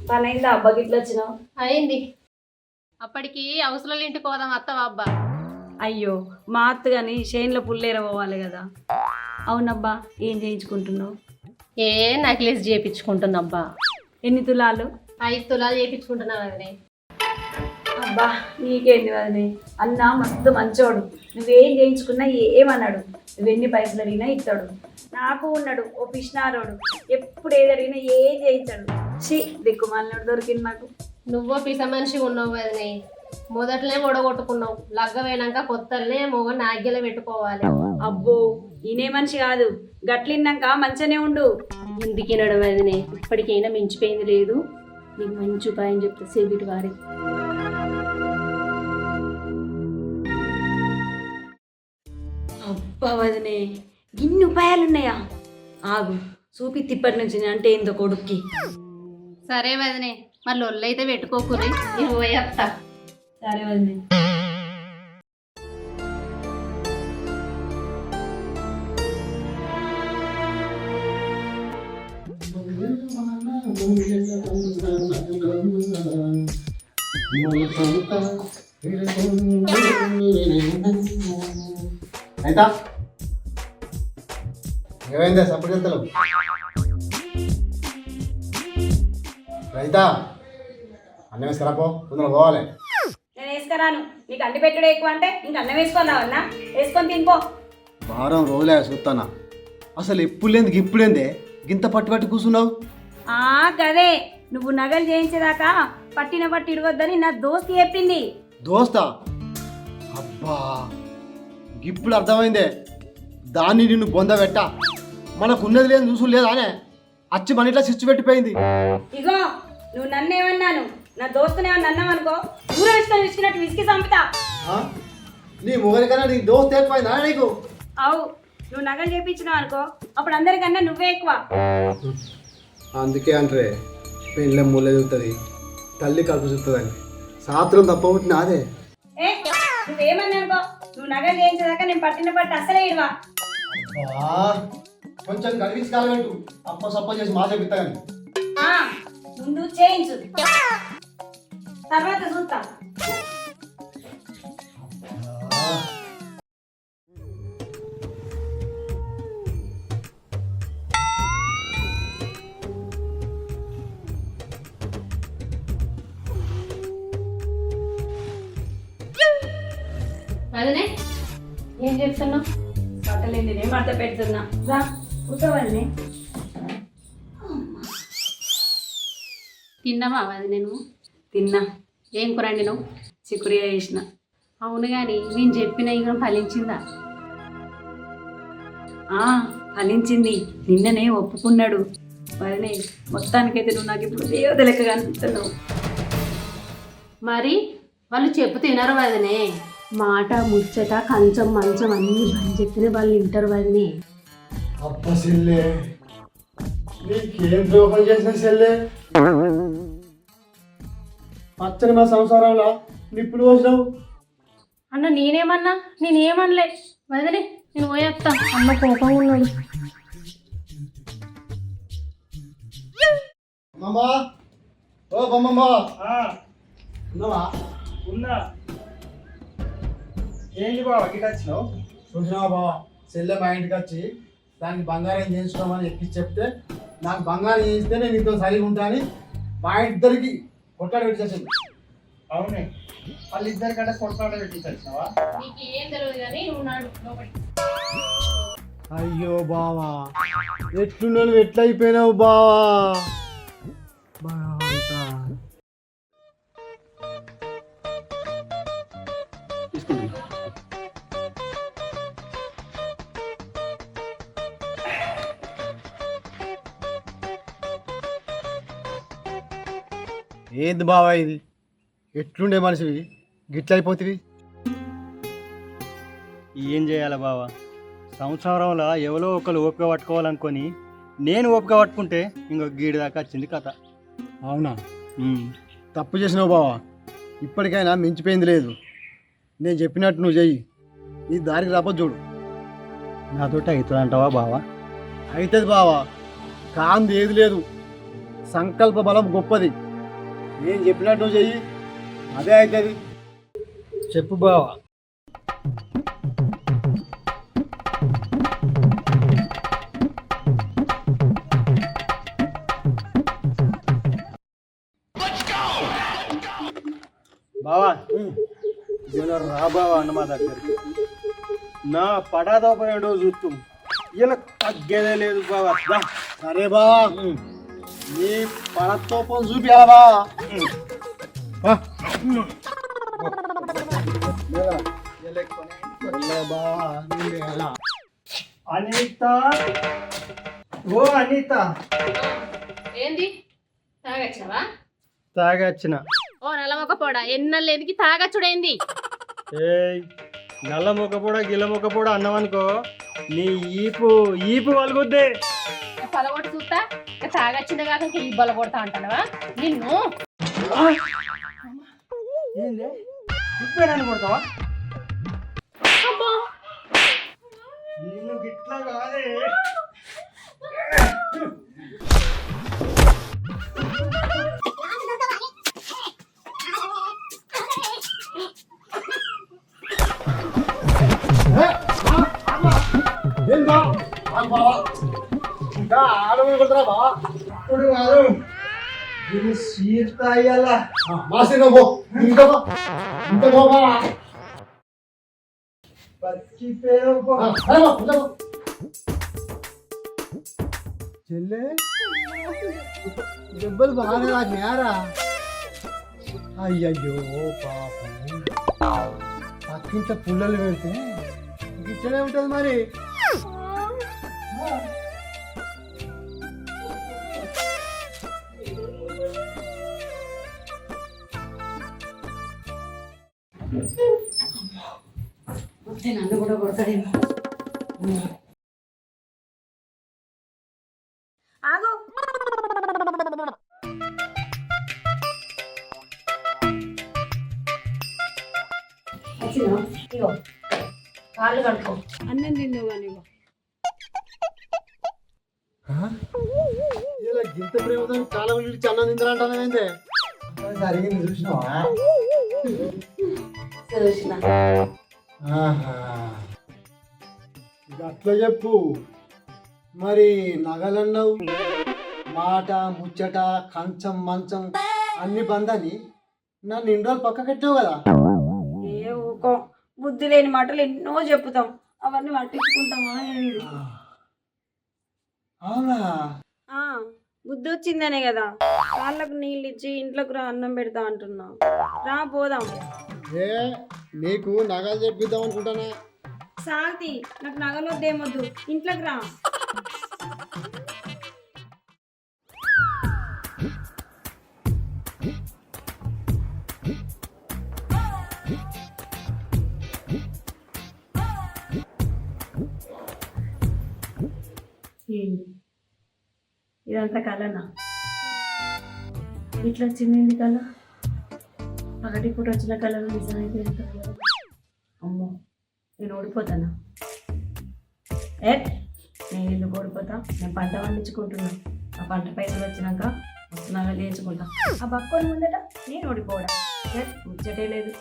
పని అయిందా అబ్బా గిట్ల వచ్చినావు? అయింది. అప్పటికి అవసరాలు ఇంటికి పోదాం అత్తవా అబ్బా? అయ్యో మా అత్త కానీ చేనులో పుల్లేర పోవాలి కదా. అవునబ్బా, ఏం చేయించుకుంటున్నావు? ఏ నెక్లెస్ చేయించుకుంటున్నాబ్బా. ఎన్ని తులాలు? 5 తులాలు చేయించుకుంటున్నా వదినే. అబ్బా నీకేంది వదినే, అన్న మస్తు మంచోడు. నువ్వేం చేయించుకున్నా ఏమన్నాడు, నువ్వెన్ని పైసలు అడిగినా ఇస్తాడు. నాకు ఉన్నాడు ఓ పిష్నారోడు, ఎప్పుడు ఏది అడిగినా ఏం చేయించాడు. ఛీ దిక్కుమాలినాడు దొరికింది నాకు. నువ్వో పిస మనిషి ఉన్నావు వదినే. మొదట్లే ఒడగొట్టుకున్నావు, లగ్గమైనాక కొత్తలనే మొగ నాగ్యలో పెట్టుకోవాలి. అబ్బో ఈయనే మనిషి కాదు, గట్లిన్నాక మంచిగానే ఉండు. ఇంటికి నడవదినే, ఇప్పటికైనా మించిపోయింది లేదు. నీకు మంచి ఉపాయం చెప్తా, సేవిటి వారి. అబ్బా వదినే, ఇన్ని ఉపాయాలున్నాయా? ఆగు చూపి తిప్పటి నుంచి అంటే ఏందో కొడుక్కి. సరే వదినే, మరి లొల్లైతే పెట్టుకోకురి, నేను పోయేస్తా. సరే వదినే. అయితే ఏమైందా సపోర్ట్ చేస్తలేవు? రైతా అన్నం వేసుకురాపో, తొందరగా పోవాలి. నేను వేసుకురాను, నీకు అంటి పెట్టుడు ఎక్కువ అంటే ఇంక అన్నం వేసుకొని రావన్నా, వేసుకొని తినిపో. వారం రోజులే చూస్తానా, అసలు ఎప్పుడు లేని ఇప్పుడేందే గింత పట్టు పట్టి కూర్చున్నావు? గదే నువ్వు నగలు చేయించేదాకా పట్టిన పట్టి ఇడవద్దని నా దోస్త్ చెప్పింది. దోస్తా? అబ్బా ఇప్పుడు అర్థమైందే, దాన్ని నిన్ను బొందబెట్ట మనకున్నది లేదు చూసు లేదానే అచ్చి మన ఇట్లా సిచ్చు పెట్టిపోయింది. ఇగో నువ్వు నన్నేమన్నాను, నా దోస్తుని ఏమన్నా అన్నావనుకో దూరం ఇష్టం ఇచ్చినట్టు విసికి చంపుతా. నీ మొగలి కన్నా నీ దోస్త్ ఎక్కువైందా నీకు? అవు నువ్వు నగలు చేయించినావు అనుకో, అప్పుడు అందరికన్నా నువ్వే ఎక్కువ. అందుకే అంటారే పెళ్ళ మూలే చూస్తుంది, తల్లి కలుపు చూస్తుందని. సాత్రం తప్ప పుట్టిన అదే. ఏ నువ్వేమన్నా అనుకో, నువ్వు నగలు చేయించేదాకా నేను పట్టిన పట్టు అసలే ఇడవా. కొంచెం కనిపించి కాలబెట్టు, అప్ప సప్ప చేసి మా చెప్తా కానీ. ముందు చేయించు, తర్వాత చూస్తా. వదినే ఏం చెప్తున్నావు? బట్టలేండి నేను మడత పెడుతున్నా, రా కూర్చోవాలి. తిన్నావా వదినే నువ్వు? తిన్నా. ఏం కూరండి నువ్వు? చిక్కుడుగా చేసిన. అవును కానీ నేను చెప్పిన ఇంకా ఫలించిందా? ఫలించింది, నిన్ననే ఒప్పుకున్నాడు. వదినే మొత్తానికైతే నువ్వు నాకు ఇప్పుడు దేవత లెక్క కనిపిస్తున్నావు. మరి వాళ్ళు చెప్పు తినరు వదినే. మాట ముచ్చట కంచం మంచం అన్ని బంద్ చెప్పిన వాళ్ళు వింటారు వదినే. అబ్బ సెల్లే, నీకేం ద్రోహం చేసిన సెల్లే? పచ్చని మా సంసారంలో నిప్పులు పోసినావు. అన్న నేనేమనలే వదినే, నేను పోయేస్తా. అన్న కోపం ఉన్నాడు. అమ్మమ్మా, ఓ బొమ్మమ్మ, ఉన్నావా? ఉన్నా. ఏంటి బావ గిట్ వచ్చినావు? చూసినావా బావ, చెల్లె మా ఇంటికి వచ్చి దానికి బంగారం చేయించుకోమని ఎక్కి చెప్తే, నాకు బంగారం చేయిస్తే నేను నీతో సరిగా ఉంటా అని మా ఇద్దరికి కొట్లాడి పెట్టేసింది. అవునే, వాళ్ళిద్దరి కంటే కొట్లాట పెట్టి వచ్చినావా? నీకేం తెలియదు కానీ నువ్వు నాడు లోపలికి. అయ్యో బావా, ఎట్లున్నావు, ఎట్లయిపోయినావు బావా? ఏంది బావా ఇది? ఎట్లుండే మనిషివి గిట్లయిపోతుంది? ఏం చేయాలి బావా, సంవత్సరంలో ఎవరో ఒకరు ఓపిక పట్టుకోవాలనుకొని నేను ఓపిక పట్టుకుంటే ఇంకో గీడి దాకా వచ్చింది కథ. అవునా? తప్పు చేసినావు బావా, ఇప్పటికైనా మించిపోయింది లేదు. నేను చెప్పినట్టు నువ్వు చెయ్యి, నీ దారికి రాపో చూడు. నాతోటి అవుతుంది అంటావా బావా? అవుతుంది బావా, కాంది ఏది లేదు. సంకల్ప బలం గొప్పది, నేను చెప్పినట్టు నువ్వు చెయ్యి, అదే అవుతుంది. చెప్పు బావా. బావా ఇలా రా బావా అన్న మా దగ్గరికి. నా పడాదోపేడో చూస్తూ ఇలా తగ్గేదే లేదు బావా. దా. సరే బావా, నీ పడతోపం చూపియాలా బావా. అనిత, ఓ అనిత, ఏంది తాగచ్చావా? తాగచ్చిన. ఓ నల్లమొక్క పొడ ఎన్నెళ్ళు ఎదిగి తాగచ్చుడేంది? ఏయ్, నల్ల మొక్కపోడ గిల్ల మొక్కపోడ అన్నావనుకో నీ ఈపు ఈపు వలుగుద్దే. పలగొట్టి చూస్తా, తాగచ్చిందే కాక ఈ బల కొడతా అంటావా నిన్ను? ఏంది ఇప్పుడే నన్ను కొడతావా? నిన్ను గిట్లా కాదే. ఇంకా ఆడమని కొడతారా బావా? ఇప్పుడు కాదు, ఇది సీత అయ్యాలా. మాసిన పో, ఇంకా పో, ఇంకా పో బావా. పచ్చిపోయావు పో. చెల్లె దెబ్బలు బాగానే తాకినారా? అయ్యయ్యో పాపం, పక్కింట పుల్లలు పెడితే ఇట్లనే ఉంటుంది మరి. నన్ను కూడా కొడతాడేమో. ఆగు. ఇగో కాళ్ళు కడుకో. అన్నం తిందువు కానీ ఇలా గింత ప్రేమతో కాలం విడిచి అన్నం తింటారంటే జరిగింది చూసినావా? చూసిన. ఇక అట్లా చెప్పు మరి. నగలన్నావు, మాట ముచ్చట కంచం మంచం అన్ని బందని నన్ను ఇన్ని రోజులు పక్క కట్టావు కదా. ఏ ఊకో, బుద్ధి లేని మాటలు ఎన్నో చెప్పుతాం, అవన్నీ పట్టించుకుంటామా? అవునా? బుద్ధి వచ్చిందనే కదా వాళ్ళకు నీళ్ళు ఇచ్చి ఇంట్లోకి రా అన్నం పెడతా అంటున్నా. రా పోదాం. ఏ నీకు నగలు చెప్పిద్దాం అనుకుంటానా? సాతి, నాకు నగలు వద్దేమొద్దు, ఇంట్లోకి రా. ఇదంతా కలనా? ఇట్లా వచ్చింది కళ, పగటి పూట వచ్చిన కళలు నిజమైతే ఎంత కలర్. అమ్మో, నేను ఓడిపోతానా? నేను ఎందుకు ఓడిపోతా? నేను పంట పండించుకుంటున్నా. ఆ పంట పైసలు వచ్చినాక వస్తున్నాగా నేర్చుకుంటా. ఆ బక్కోని ముందట నేను ఓడిపోవడం ముచ్చటే లేదు.